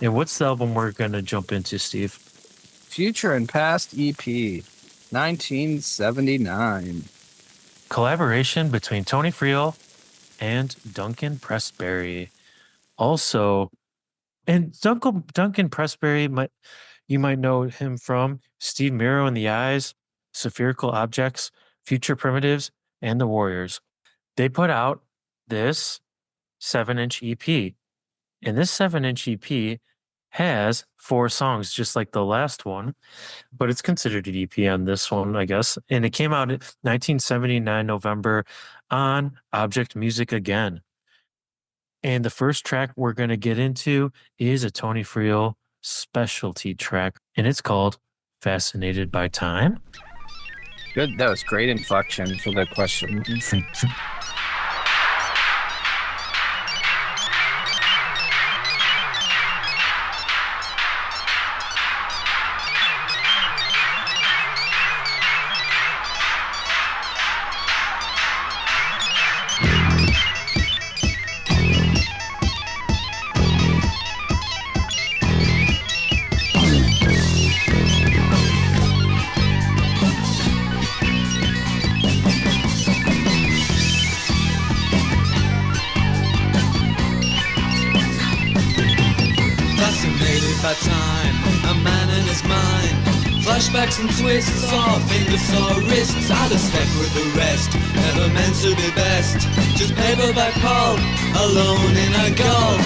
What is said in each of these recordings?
And what's the album we're going to jump into, Steve? Future and Past EP, 1979. Collaboration between Tony Friel and Duncan Pressberry. Also, and Duncan Pressberry, you might know him from Steve Miro in the Eyes, Spherical Objects, Future Primitives, and The Warriors. They put out this 7-inch EP. And this 7-inch EP has 4 songs, just like the last one, but it's considered an EP on this one, I guess. And it came out in 1979, November on Object Music Again. And the first track we're going to get into is a Tony Friel specialty track, and it's called Fascinated by Time. Good. That was great inflection for the question. By time, a man in his mind. Flashbacks and twists, saw fingers, saw wrists. Out of step with the rest, never meant to be best. Just paperback pulp, alone in a gulf.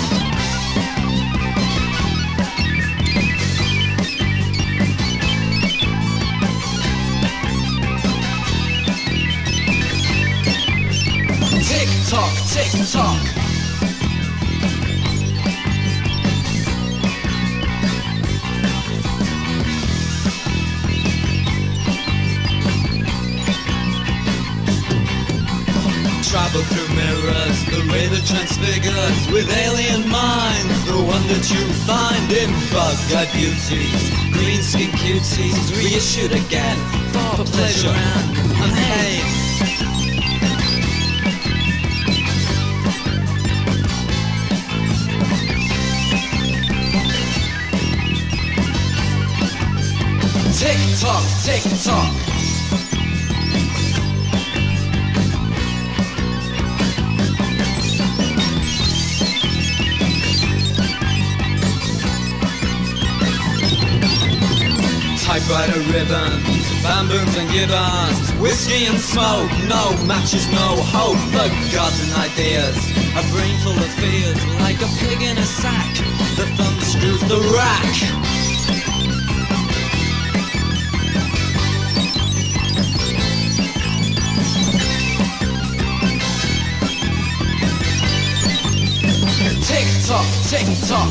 Tick tock, tick tock. Travel through mirrors, the ray that transfigures with alien minds, the one that you find in bug-eyed beauties, green skin cuties, reissued again for pleasure and pain. Tick tock, tick tock. Typewriter ribbons, bamboos and gibbons, whiskey and smoke, no matches, no hope, forgotten ideas, a brain full of fears, like a pig in a sack, the thumb screws the rack. Tick tock, tick tock.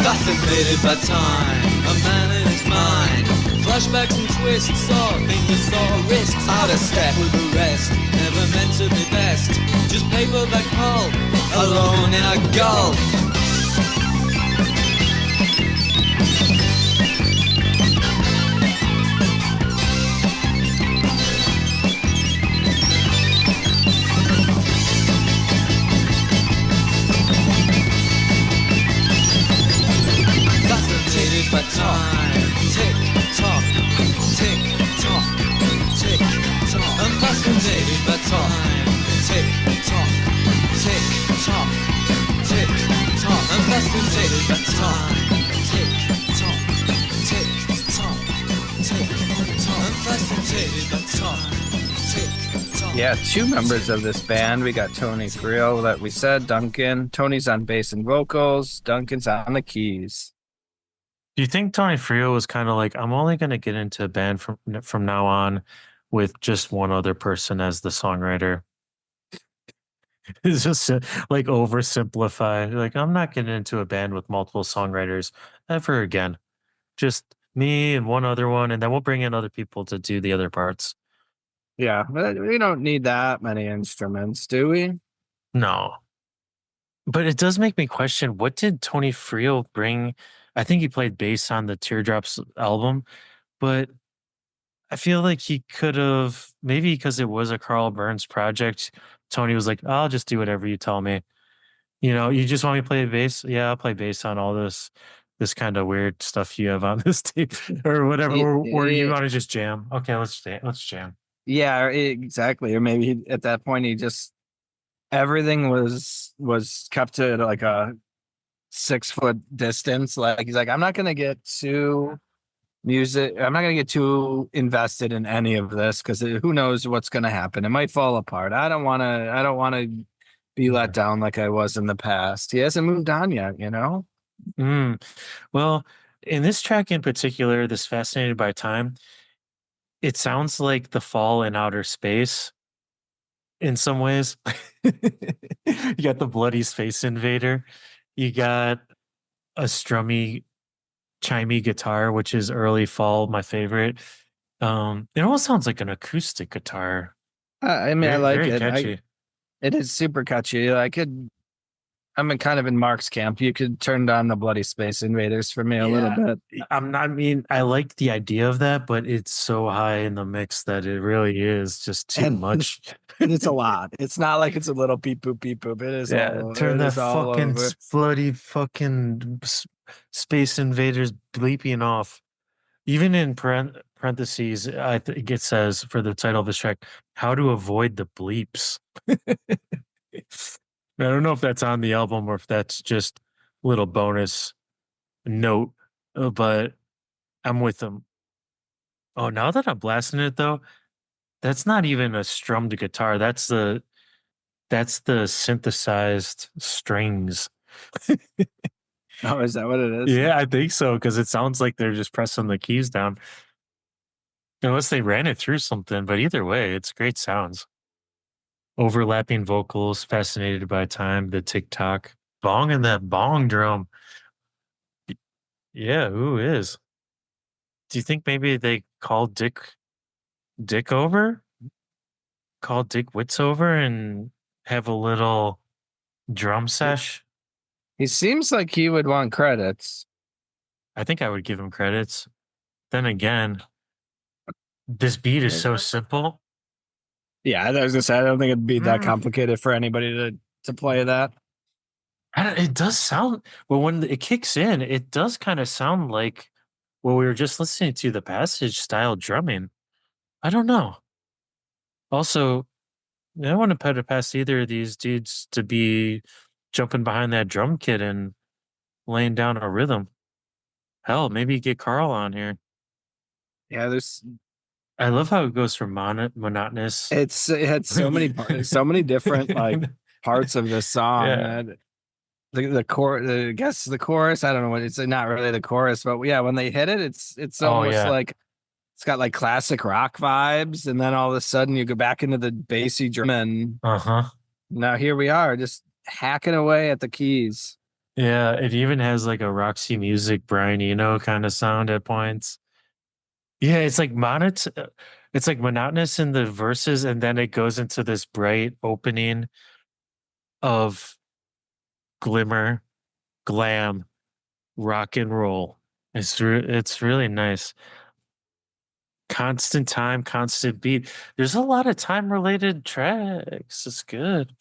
Fascinated by time, a man in his mind. Flashbacks and twists, saw fingers, saw wrists. Out of step with the rest, never meant to be best. Just paperback pulp, alone in a gulf. By time, tick tock, tick tock, tick tock. I'm fascinated by time, tick tock, tick tock, tick tock. I'm fascinated by time, tick tock, tick tock, tick tock. I'm fascinated by time, tick tock. Yeah, 2 members of this band. We got Tony Friel that we said, Duncan. Tony's on bass and vocals. Duncan's on the keys. Do you think Tony Friel was kind of like, I'm only going to get into a band from now on with just one other person as the songwriter? It's just like oversimplified. Like, I'm not getting into a band with multiple songwriters ever again. Just me and one other one, and then we'll bring in other people to do the other parts. Yeah, but we don't need that many instruments, do we? No. But it does make me question, what did Tony Friel bring? I think he played bass on the Teardrops album, but I feel like he could have, maybe because it was a Carl Burns project. Tony was like, I'll just do whatever you tell me. You just want me to play bass? Yeah, I'll play bass on all this kind of weird stuff you have on this tape or whatever. Or you want to just jam? Okay, let's jam. Yeah, exactly. Or maybe at that point he just everything was kept to like a 6-foot distance. Like he's like, I'm not gonna get too invested in any of this because who knows what's gonna happen. It might fall apart. I don't wanna be let down like I was in the past. He hasn't moved on yet, you know? Well, in this track in particular, this Fascinated by Time, it sounds like The Fall in Outer Space in some ways. You got the bloody space invader. You got a strummy, chimey guitar, which is early Fall, my favorite. It almost sounds like an acoustic guitar. I mean, I like Very it. catchy. It is super catchy. I'm kind of in Mark's camp. You could turn down the Bloody Space Invaders for me a little bit. I like the idea of that, but it's so high in the mix that it really is just too much. It's a lot. It's not like it's a little beep boop beep boop. It is turn that fucking bloody fucking Space Invaders bleeping off. Even in parentheses, I think it says for the title of this track, how to avoid the bleeps. I don't know if that's on the album or if that's just a little bonus note, but I'm with them. Oh, now that I'm blasting it though, that's not even a strummed guitar. That's the synthesized strings. Oh, is that what it is? Yeah, I think so, because it sounds like they're just pressing the keys down. Unless they ran it through something, but either way, it's great sounds. Overlapping vocals, Fascinated by Time, the TikTok, bong and that bong drum. Yeah, who is? Do you think maybe they called Dick over? Call Dick Witz over and have a little drum sesh? He seems like he would want credits. I think I would give him credits. Then again, this beat is so simple. Yeah, I was gonna say I don't think it'd be that complicated for anybody to play that. It does sound well when it kicks in. It does kind of sound like what we were just listening to, the Passage style drumming. I don't know. Also, I don't want to put it past either of these dudes to be jumping behind that drum kit and laying down a rhythm. Hell, maybe get Carl on here. Yeah, I love how it goes from monotonous. It had so many different like parts of the song. Yeah. The chorus. I don't know what it's not really the chorus, but yeah, when they hit it, it's almost like it's got like classic rock vibes, and then all of a sudden you go back into the bassy drum, and now here we are, just hacking away at the keys. Yeah, it even has like a Roxy Music Brian Eno kind of sound at points. Yeah, it's like monotonous in the verses, and then it goes into this bright opening of glimmer, glam, rock and roll. It's really nice. Constant time, constant beat. There's a lot of time related tracks. It's good.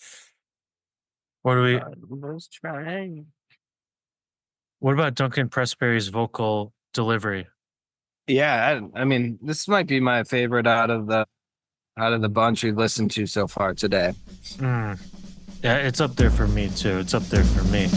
What about Duncan Pressberry's vocal delivery? Yeah, I mean, this might be my favorite out of the bunch we've listened to so far today. Yeah, it's up there for me too. It's up there for me.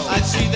I see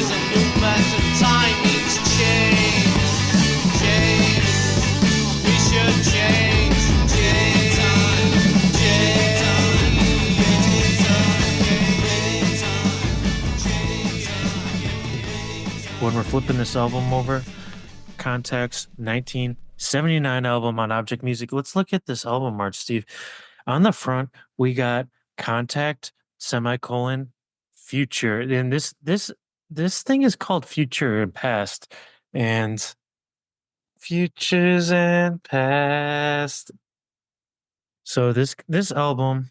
is a movement and time needs change. Change. We should change. Change. When we're flipping this album over, Context 1979 album on Object Music. Let's look at this album art, Steve. On the front, we got Contact semicolon Future, and this thing is called Future and Past, and Futures and Past. So this album,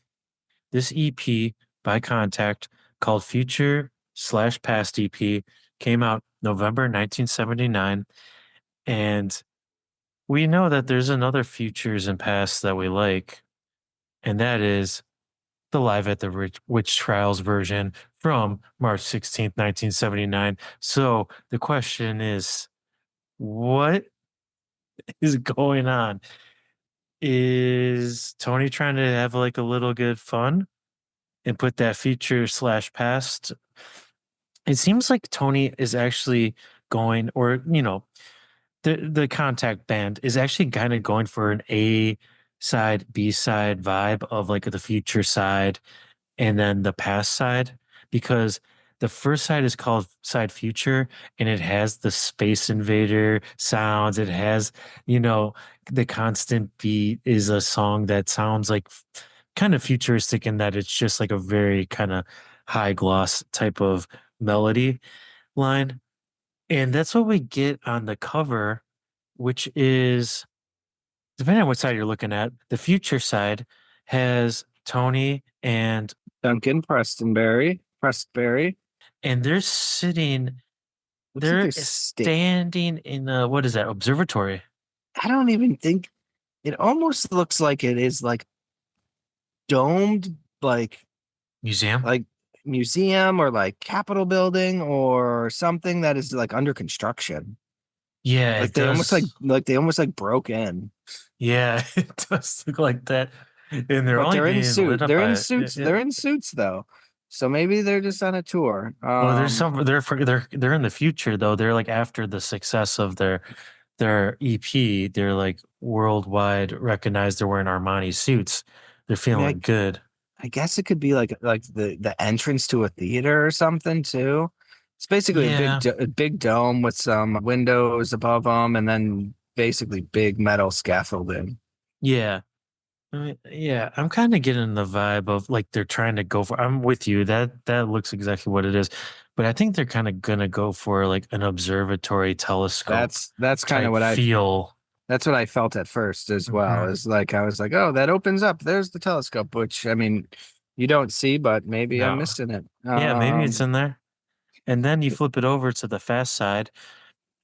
this EP by Contact called Future/Past EP came out November 1979, and we know that there's another Futures and Past that we like, and that is the Live at the Witch Trials version from March 16th, 1979. So the question is, what is going on? Is Tony trying to have like a little good fun and put that Future/Past? It seems like Tony is actually going, or, you know, the Contact band is actually kind of going for an A side, B side vibe of like the Future side and then the Past side, because the first side is called Side Future and it has the Space Invader sounds. It has, you know, the Constant Beat is a song that sounds like kind of futuristic in that it's just like a very kind of high gloss type of melody line. And that's what we get on the cover, which is, depending on what side you're looking at, the Future side has Tony and Duncan Prestonberry, and they're sitting, they're standing in a, what is that, observatory? I don't even think, it almost looks like it is like domed, like museum, or like Capitol building or something that is like under construction. Yeah, like they almost broke in. Yeah, it does look like that. And they're in suits. They're in suits though, so maybe they're just on a tour. Well, there's some. They're in the future though. They're like after the success of their EP. They're like worldwide recognized. They're wearing Armani suits. They're feeling good. I guess it could be like the entrance to a theater or something too. It's basically a big dome with some windows above them, and then basically big metal scaffolding. Yeah. I mean, yeah, I'm kind of getting the vibe of like they're trying to go for. I'm with you. That looks exactly what it is, but I think they're kind of gonna go for like an observatory telescope. That's kind of what I feel. That's what I felt at first as well. Is like I was like, oh, that opens up. There's the telescope, which I mean, you don't see, but maybe I'm missing it. Yeah, maybe it's in there. And then you flip it over to the Past side,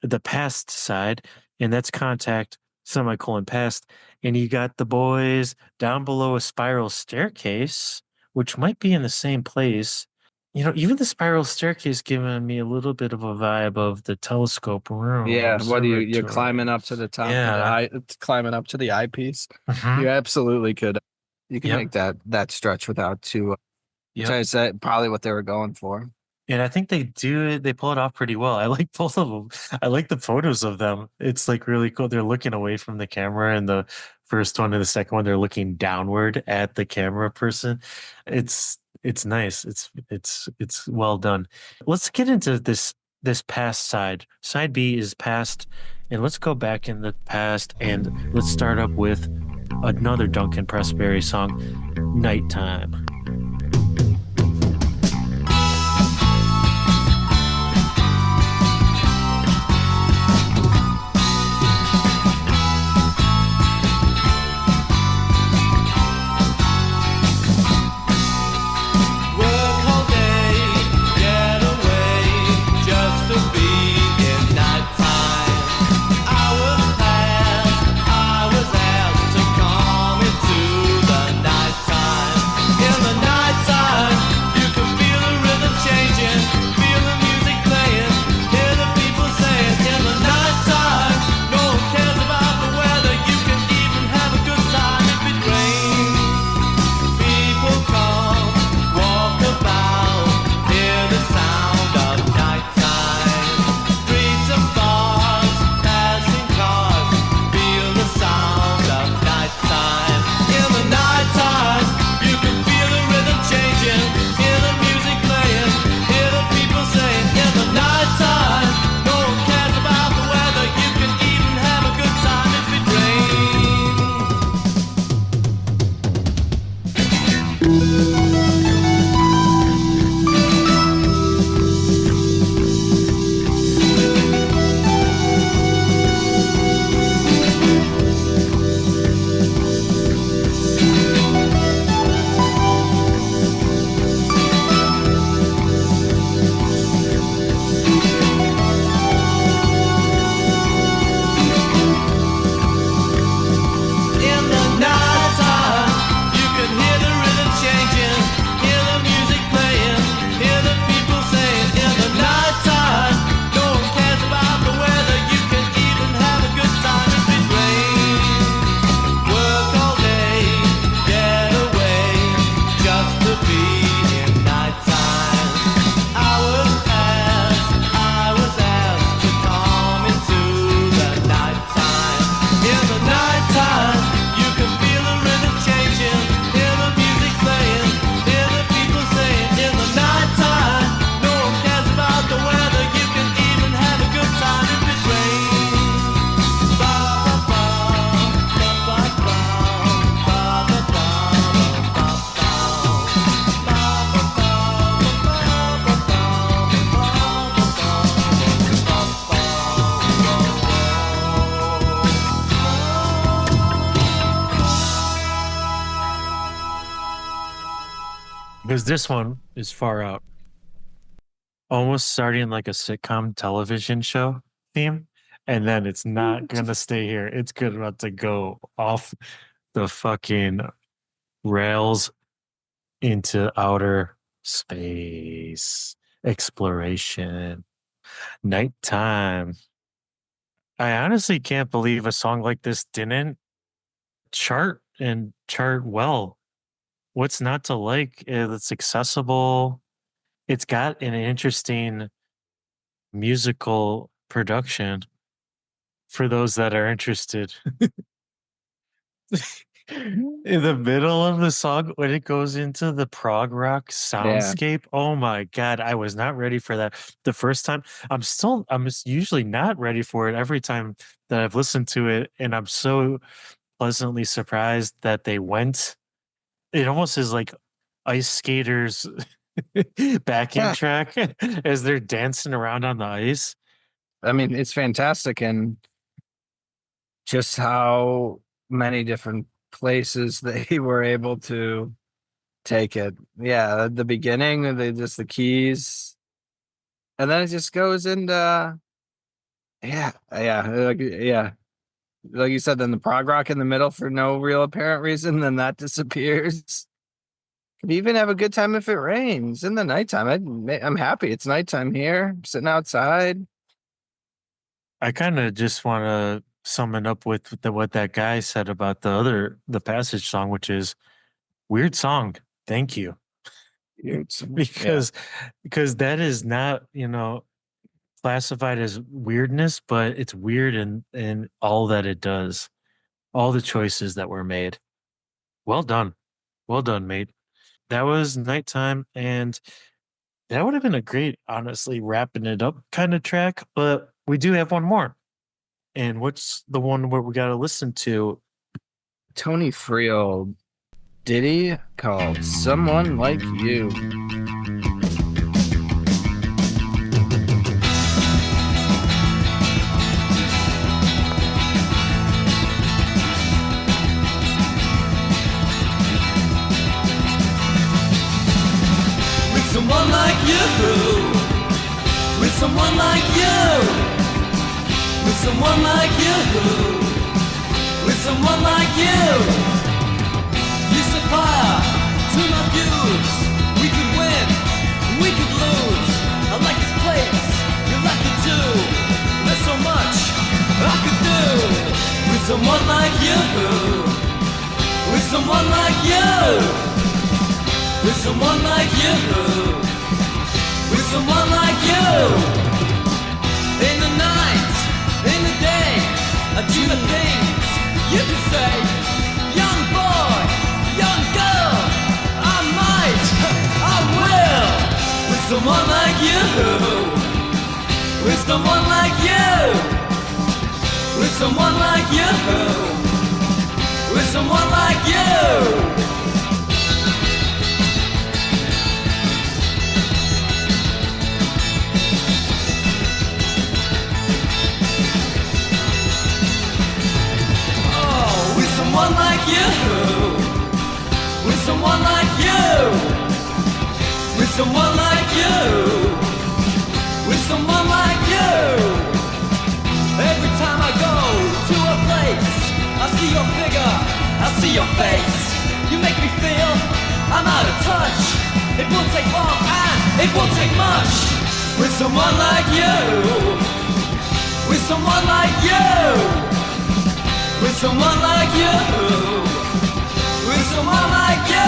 and that's Contact /Past, and you got the boys down below a spiral staircase, which might be in the same place. You know, even the spiral staircase giving me a little bit of a vibe of the telescope room. Yeah, what are you're climbing up to the top? Yeah, climbing up to the eyepiece. Mm-hmm. You absolutely could. You can make that stretch without too. Which I said probably what they were going for. And I think they pull it off pretty well. I like both of them. I like the photos of them. It's like really cool. They're looking away from the camera, and the first one and the second one, they're looking downward at the camera person. It's nice. It's well done. Let's get into this Past side. Side B is Past, and let's go back in the past and let's start up with another Duncan Pressberry song, Nighttime. In Because this one is far out. Almost starting like a sitcom television show theme. And then it's not going to stay here. It's good about to go off the fucking rails into outer space exploration. Nighttime. I honestly can't believe a song like this didn't chart and chart well. What's not to like? It's accessible. It's got an interesting musical production for those that are interested. In the middle of the song, when it goes into the prog rock soundscape, oh my god, I was not ready for that the first time. I'm usually not ready for it every time that I've listened to it, and I'm so pleasantly surprised that they went. It almost is like ice skaters backing track as they're dancing around on the ice. I mean, it's fantastic, and just how many different places they were able to take it. Yeah, at the beginning, the keys, and then it just goes into like you said, then the prog rock in the middle for no real apparent reason, then that disappears. Could even have a good time if it rains in the nighttime. I'm happy it's nighttime here. I'm sitting outside. I kind of just want to sum it up with what that guy said about the passage song, which is weird song. Thank you. Because that is not, classified as weirdness, but it's weird in all that it does, all the choices that were made. Well done, mate. That was Nighttime, and that would have been a great, honestly, wrapping it up kind of track. But we do have one more, and what's the one where we got to listen to? Tony Friel ditty called "Someone Like You." Someone like you, with someone like you, with someone like you, with someone like you. You set fire to my views. We could win, we could lose. I like this place, you like it too. There's so much I could do with someone like you, with someone like you. With someone like you, with someone like you. In the night, in the day, I do the things you can say. Young boy, young girl, I might, I will. With someone like you, with someone like you, with someone like you, with someone like you. Someone like you, with someone like you, with someone like you, with someone like you. Every time I go to a place, I see your figure, I see your face. You make me feel I'm out of touch. It won't take long and it won't take much. With someone like you, with someone like you. With someone like you, with someone like you.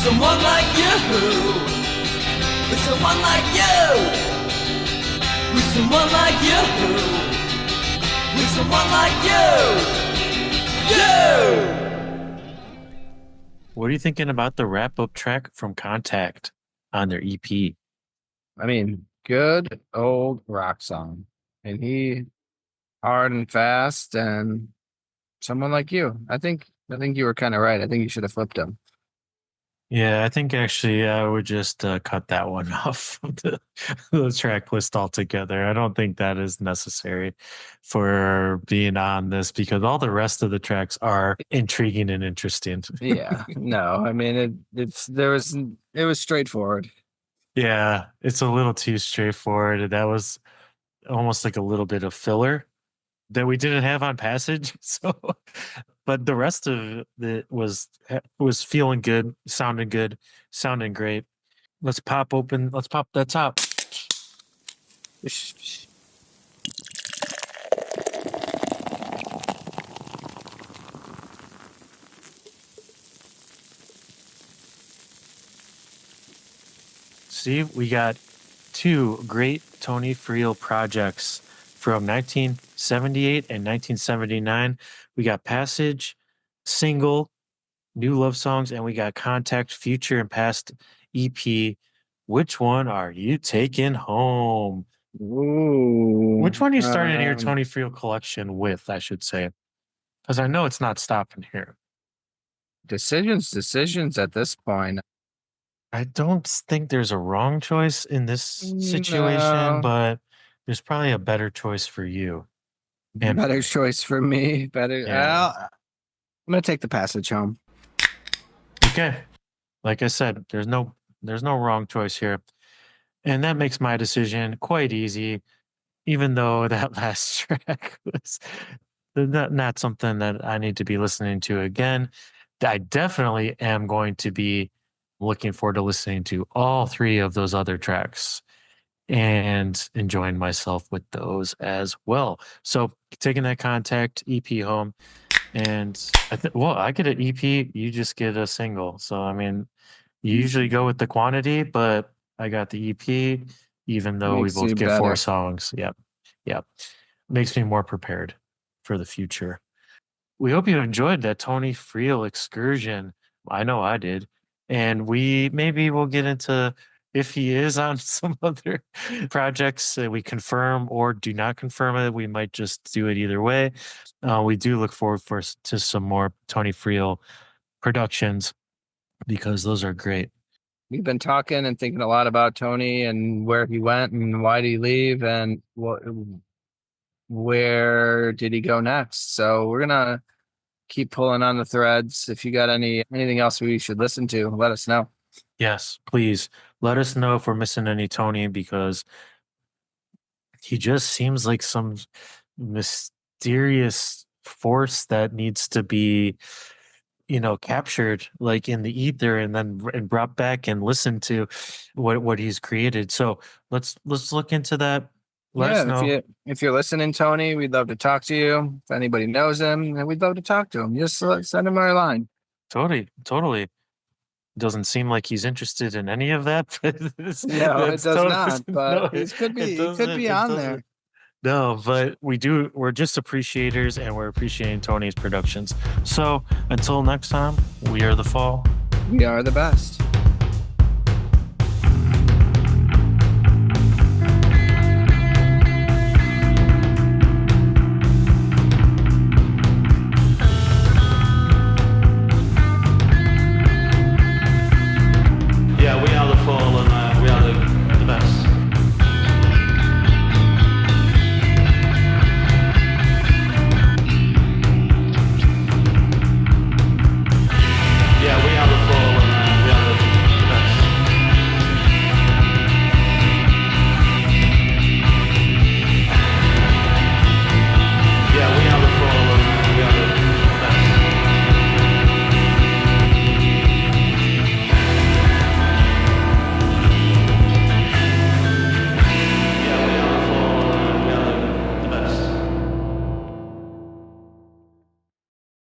Someone like you, with someone like you, with someone like you, with someone like you, you. What are you thinking about the wrap-up track from Contact on their EP? I mean, good old rock song. And he hard and fast, and someone like you. I think you were kind of right. I think you should have flipped him. Yeah, I think actually I would just cut that one off the track list altogether. I don't think that is necessary for being on this because all the rest of the tracks are intriguing and interesting. Yeah, no, I mean it was straightforward. Yeah, it's a little too straightforward. That was almost like a little bit of filler that we didn't have on Passage. So, but the rest of it was feeling good, sounding great. Let's pop that top. See, we got two great Tony Friel projects from 1978 and 1979. We got Passage, single, new love songs, and we got Contact, future and past EP. Which one are you taking home? Ooh, Which one are you starting your Tony Friel collection with, I should say? Because I know it's not stopping here. Decisions at this point. I don't think there's a wrong choice in this situation, but there's probably a better choice for you. And better choice for me. Better. Yeah. I'm gonna take the Passage home. Okay. Like I said, there's no wrong choice here. And that makes my decision quite easy, even though that last track was not something that I need to be listening to again. I definitely am going to be looking forward to listening to all three of those other tracks and enjoying myself with those as well. So taking that Contact EP home, and I get an EP, you just get a single. So I mean, you usually go with the quantity, but I got the EP, even though we both get 4 songs. Yep. Makes me more prepared for the future. We hope you enjoyed that Tony Friel excursion. I know I did. And maybe we'll get into if he is on some other projects that we confirm or do not confirm it. We might just do it either way. We do look forward to some more Tony Friel productions because those are great. We've been talking and thinking a lot about Tony and where he went and why did he leave and where did he go next. So we're gonna keep pulling on the threads. If you got anything else we should listen to, let us know. Yes, please let us know if we're missing any Tony because he just seems like some mysterious force that needs to be, captured like in the ether and brought back and listened to what he's created. So let's look into that. Let us know. If you're listening, Tony, we'd love to talk to you. If anybody knows him, then we'd love to talk to him. Just send him our line. Totally. Doesn't seem like he's interested in any of that. No, it does not. But he could be on there. No, but we're just appreciators and we're appreciating Tony's productions. So until next time, we are the Fall. We are the best.